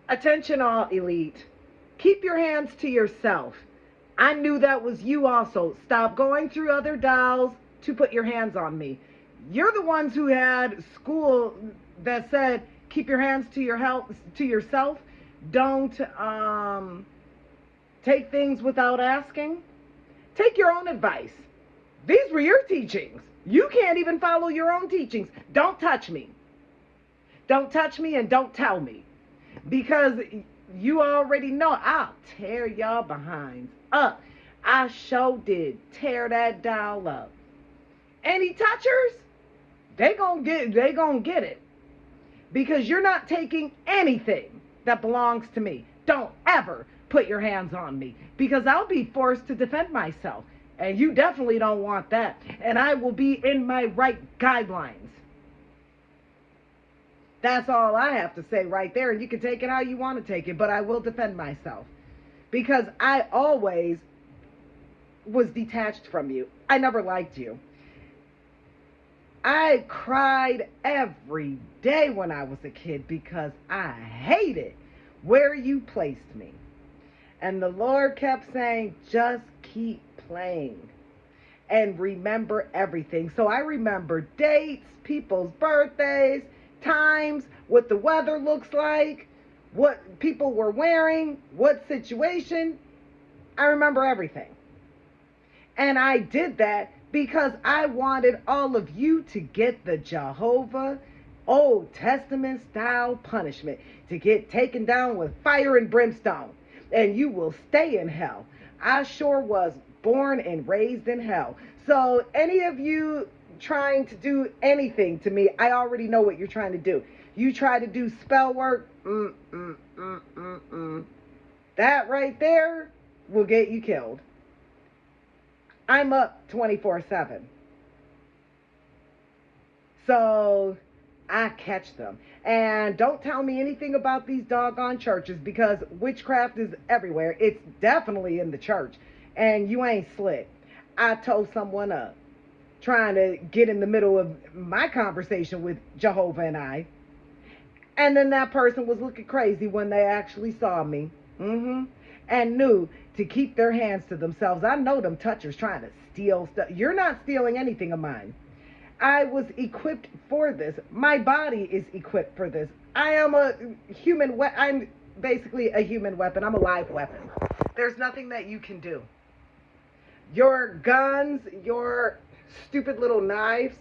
Attention all elite. Keep your hands to yourself. I knew that was you also. Stop going through other dolls to put your hands on me. You're the ones who had school that said keep your hands to yourself. Don't take things without asking. Take your own advice. These were your teachings. You can't even follow your own teachings. Don't touch me. Don't touch me and don't tell me. Because you already know I'll tear y'all behinds up. I sure did tear that doll up. Any touchers, they gonna get it. Because you're not taking anything that belongs to me. Don't ever put your hands on me, because I'll be forced to defend myself. And you definitely don't want that. And I will be in my right guidelines. That's all I have to say right there. And you can take it how you want to take it, but I will defend myself. Because I always was detached from you. I never liked you. I cried every day when I was a kid because I hated where you placed me. And the Lord kept saying, just keep playing and remember everything. So I remember dates, people's birthdays, times, what the weather looks like, what people were wearing, what situation. I remember everything. And I did that because I wanted all of you to get the Jehovah Old Testament style punishment, to get taken down with fire and brimstone, and you will stay in hell. I sure was born and raised in hell. So any of you trying to do anything to me, I already know what you're trying to do. You try to do spell work, that right there will get you killed. I'm up 24/7. So I catch them. And don't tell me anything about these doggone churches, because witchcraft is everywhere. It's definitely in the church. And you ain't slick. I told someone up trying to get in the middle of my conversation with Jehovah and I. And then that person was looking crazy when they actually saw me. And knew to keep their hands to themselves. I know them touchers trying to steal stuff. You're not stealing anything of mine. I was equipped for this. My body is equipped for this. I am a human I'm basically a human weapon. I'm a live weapon. There's nothing that you can do. Your guns, your stupid little knives,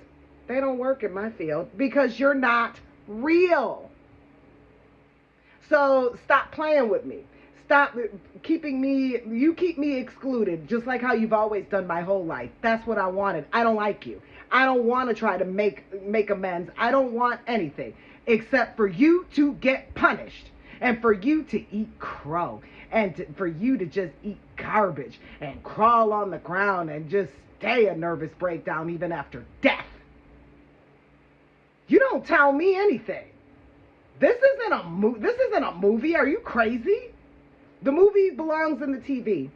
they don't work in my field because you're not real. So stop playing with me. Stop keeping me, you keep me excluded, just like how you've always done my whole life. That's what I wanted. I don't like you. I don't want to try to make amends. I don't want anything except for you to get punished, and for you to eat crow, and for you to just eat garbage and crawl on the ground and just stay a nervous breakdown even after death. You don't tell me anything. This isn't a movie. Are you crazy? The movie belongs in the TV.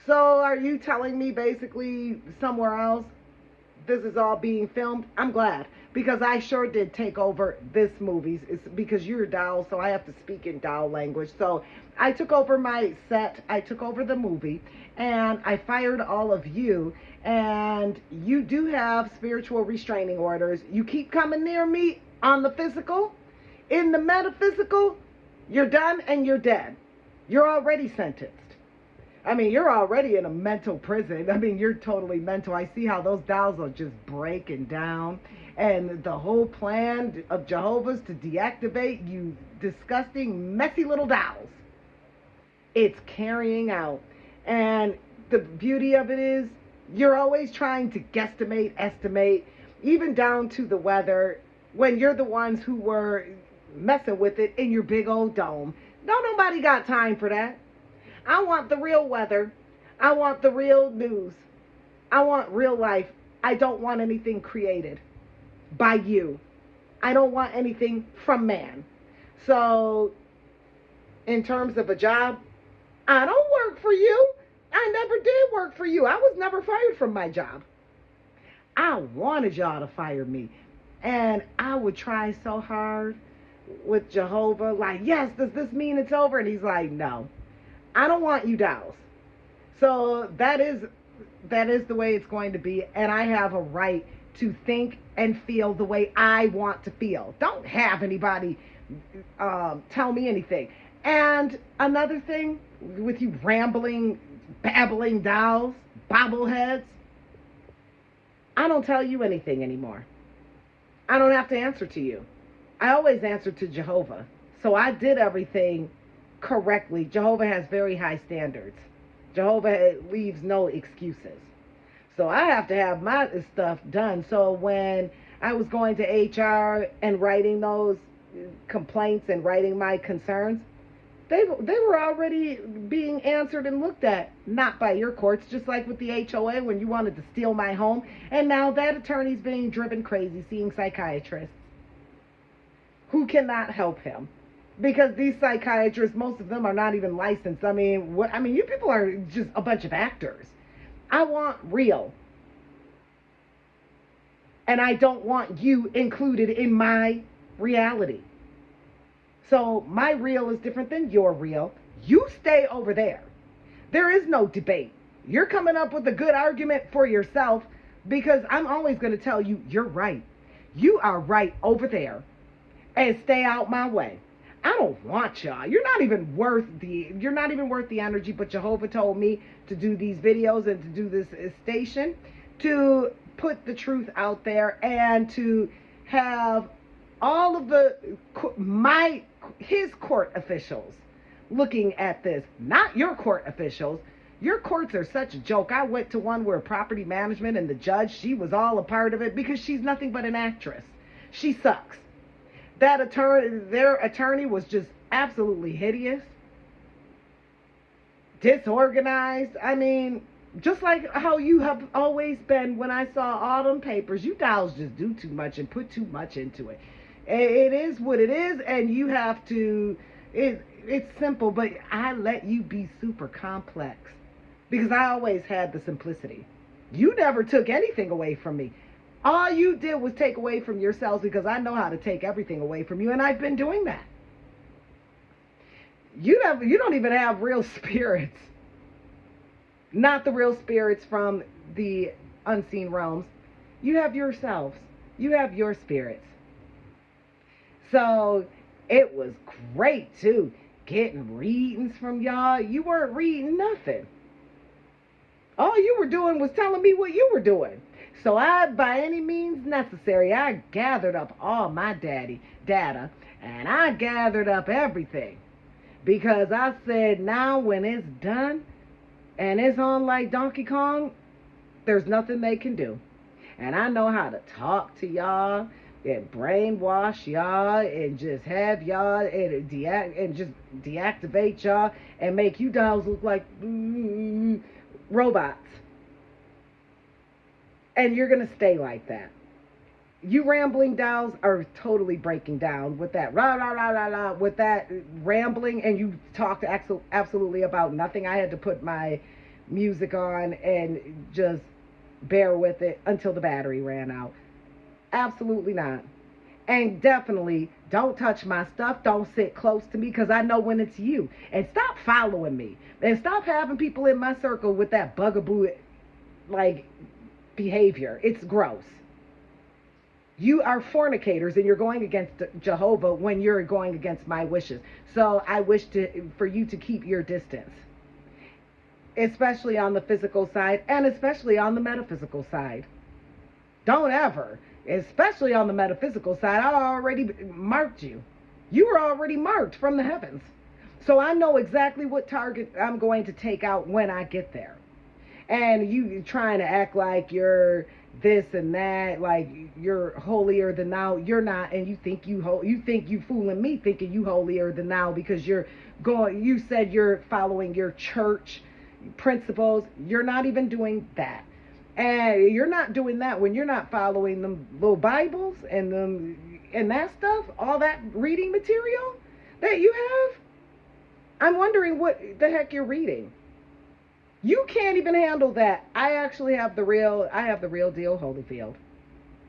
So are you telling me basically somewhere else this is all being filmed? I'm glad, because I sure did take over this movie. It's because you're a doll, so I have to speak in doll language. So I took over my set. I took over the movie, and I fired all of you. And you do have spiritual restraining orders. You keep coming near me on the physical. In the metaphysical, you're done and you're dead. You're already sentenced. I mean, you're already in a mental prison. I mean, you're totally mental. I see how those dolls are just breaking down. And the whole plan of Jehovah's to deactivate you disgusting, messy little dolls, it's carrying out. And the beauty of it is, you're always trying to guesstimate, estimate, even down to the weather, when you're the ones who were messing with it in your big old dome. Nobody got time for that. I want the real weather. I want the real news. I want real life. I don't want anything created by you. I don't want anything from man. So, in terms of a job, I don't work for you. I never did work for you. I was never fired from my job. I wanted y'all to fire me. And I would try so hard. with Jehovah, like, yes, does this mean it's over? And he's like, no, I don't want you doused. So that is the way it's going to be, and I have a right to think and feel the way I want to feel. Don't have anybody tell me anything. And another thing with you rambling, babbling dolls, bobbleheads, I don't tell you anything anymore. I don't have to answer to you. I always answer to Jehovah. So I did everything correctly. Jehovah has very high standards. Jehovah leaves no excuses. So I have to have my stuff done. So when I was going to HR and writing those complaints and writing my concerns, they were already being answered and looked at, not by your courts, just like with the HOA when you wanted to steal my home. And now that attorney's being driven crazy seeing psychiatrists who cannot help him. Because these psychiatrists, most of them are not even licensed. I mean, you people are just a bunch of actors. I want real. And I don't want you included in my reality. So my real is different than your real. You stay over there. There is no debate. You're coming up with a good argument for yourself, because I'm always going to tell you, you're right. You are right over there. And stay out my way. I don't want y'all. You're not even worth the energy. But Jehovah told me to do these videos and to do this station, to put the truth out there, and to have all of his court officials looking at this, not your court officials. Your courts are such a joke. I went to one where property management and the judge, she was all a part of it, because she's nothing but an actress. She sucks. Their attorney was just absolutely hideous, disorganized. I mean, just like how you have always been. When I saw all them papers, you dolls just do too much and put too much into it. It is what it is, and you have to, it's simple, but I let you be super complex because I always had the simplicity. You never took anything away from me. All you did was take away from yourselves, because I know how to take everything away from you, and I've been doing that. You don't even have real spirits. Not the real spirits from the unseen realms. You have yourselves. You have your spirits. So it was great too, getting readings from y'all. You weren't reading nothing. All you were doing was telling me what you were doing. So I, by any means necessary, I gathered up all my data, and I gathered up everything, because I said, now when it's done and it's on like Donkey Kong, there's nothing they can do. And I know how to talk to y'all and brainwash y'all and just have y'all and just deactivate y'all and make you dolls look like robots. And you're going to stay like that. You rambling dolls are totally breaking down with that rah, rah, rah, rah, rah, with that rambling, and you talked absolutely about nothing. I had to put my music on and just bear with it until the battery ran out. Absolutely not. And definitely don't touch my stuff. Don't sit close to me, because I know when it's you. And stop following me. And stop having people in my circle with that bugaboo, like, behavior. It's gross. You are fornicators, and you're going against Jehovah when you're going against my wishes. So I wish for you to keep your distance, especially on the physical side and especially on the metaphysical side. Don't ever, especially on the metaphysical side. I already marked you. You were already marked from the heavens. So I know exactly what target I'm going to take out when I get there. And you trying to act like you're this and that, like you're holier than thou. You're not, and you think you fooling me, thinking you holier than thou, because you said you're following your church principles. You're not even doing that. And you're not doing that when you're not following them little Bibles and that stuff, all that reading material that you have. I'm wondering what the heck you're reading. You can't even handle that. I actually have the real deal Holyfield.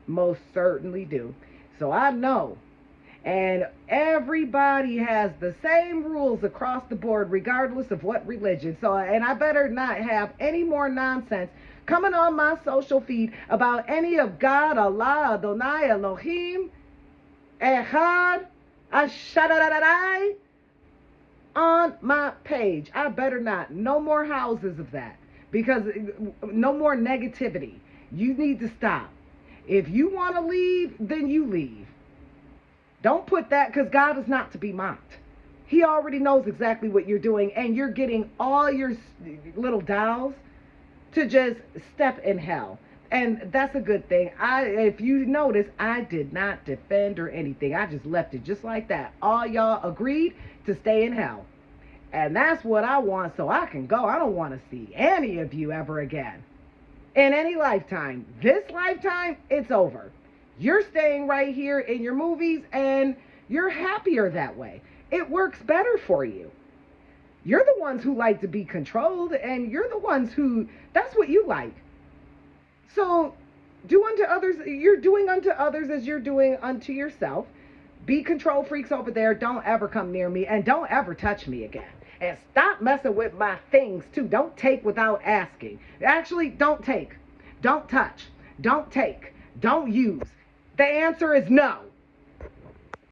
Most certainly do. So I know. And everybody has the same rules across the board, regardless of what religion. So, and I better not have any more nonsense coming on my social feed about any of God, Allah, Adonai, Elohim, Echad, Ashadadadai on my page. I better not. No more houses of that. Because no more negativity. You need to stop. If you want to leave, then you leave. Don't put that, because God is not to be mocked. He already knows exactly what you're doing, and you're getting all your little dolls to just step in hell. And that's a good thing. If you notice, I did not defend or anything. I just left it just like that. All y'all agreed to stay in hell. And that's what I want, so I can go. I don't want to see any of you ever again. In any lifetime. This lifetime, it's over. You're staying right here in your movies, and you're happier that way. It works better for you. You're the ones who like to be controlled, and you're the ones who, that's what you like. So do unto others, you're doing unto others as you're doing unto yourself. Be control freaks over there. Don't ever come near me, and don't ever touch me again. And stop messing with my things too. Don't take without asking. Actually, don't take. Don't touch. Don't take. Don't use. The answer is no.